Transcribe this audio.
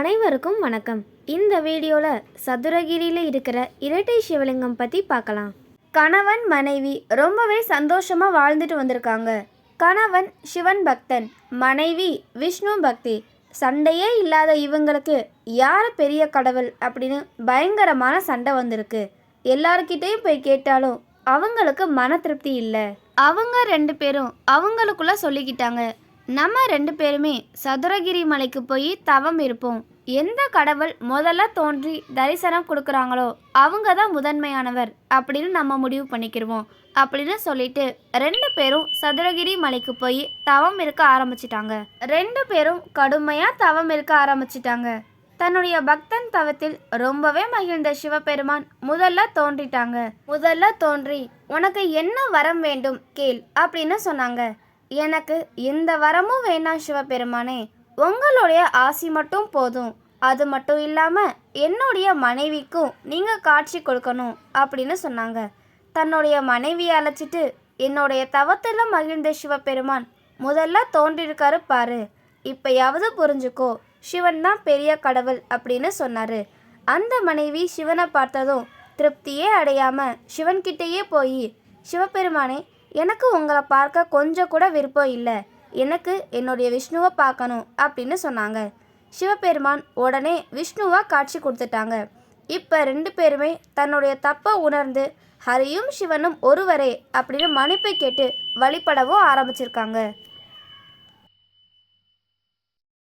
அனைவருக்கும் வணக்கம். இந்த வீடியோவில் சதுரகிரியில் இருக்கிற இரட்டை சிவலிங்கம் பற்றி பார்க்கலாம். கணவன் மனைவி ரொம்பவே சந்தோஷமாக வாழ்ந்துட்டு வந்திருக்காங்க. கணவன் சிவன் பக்தன், மனைவி விஷ்ணு பக்தி. சண்டையே இல்லாத இவங்களுக்கு யார் பெரிய கடவுள் அப்படின்னு பயங்கரமான சண்டை வந்திருக்கு. எல்லார்கிட்டையும் போய் கேட்டாலும் அவங்களுக்கு மன திருப்தி இல்லை. அவங்க ரெண்டு பேரும் அவங்களுக்குள்ள சொல்லிக்கிட்டாங்க, நம்ம ரெண்டு பேருமே சதுரகிரி மலைக்கு போய் தவம் இருப்போம். எந்த கடவுள் முதல்ல தோன்றி தரிசனம் கொடுக்குறாங்களோ அவங்க தான் முதன்மையானவர் அப்படின்னு நம்ம முடிவு பண்ணிக்கிடுவோம் அப்படின்னு சொல்லிட்டு ரெண்டு பேரும் சதுரகிரி மலைக்கு போய் தவம் இருக்க ஆரம்பிச்சிட்டாங்க. ரெண்டு பேரும் கடுமையாக தவம் இருக்க ஆரம்பிச்சிட்டாங்க. தன்னுடைய பக்தன் தவத்தில் ரொம்பவே மகிழ்ந்த சிவபெருமான் முதல்ல தோன்றி உனக்கு என்ன வரம் வேண்டும் கேள் அப்படின்னு சொன்னாங்க. எனக்கு எந்த வரமும் வேணாம் சிவபெருமானே, உங்களுடைய ஆசி மட்டும் போதும். அது மட்டும் இல்லாமல் என்னுடைய மனைவிக்கும் நீங்கள் காட்சி கொடுக்கணும் அப்படின்னு சொன்னாங்க. தன்னுடைய மனைவியை அழைச்சிட்டு என்னுடைய தவத்தில் மகிழ்ந்த சிவபெருமான் முதல்ல தோன்றியிருக்காரு பாரு, இப்பயாவது புரிஞ்சுக்கோ, சிவன் தான் பெரிய கடவுள் அப்படின்னு சொன்னார். அந்த மனைவி சிவனை பார்த்ததும் திருப்தியே அடையாமல் சிவன்கிட்டேயே போய், சிவபெருமானே, எனக்கு உங்களை பார்க்க கொஞ்சம் கூட விருப்பம் இல்லை, எனக்கு என்னுடைய விஷ்ணுவை பார்க்கணும் அப்படின்னு சொன்னாங்க. சிவபெருமான் உடனே விஷ்ணுவாக காட்சி கொடுத்துட்டாங்க. இப்போ ரெண்டு பேருமே தன்னுடைய தப்பை உணர்ந்து ஹரியும் சிவனும் ஒருவரே அப்படின்னு மன்னிப்பை கேட்டு வழிபடவும் ஆரம்பிச்சிருக்காங்க.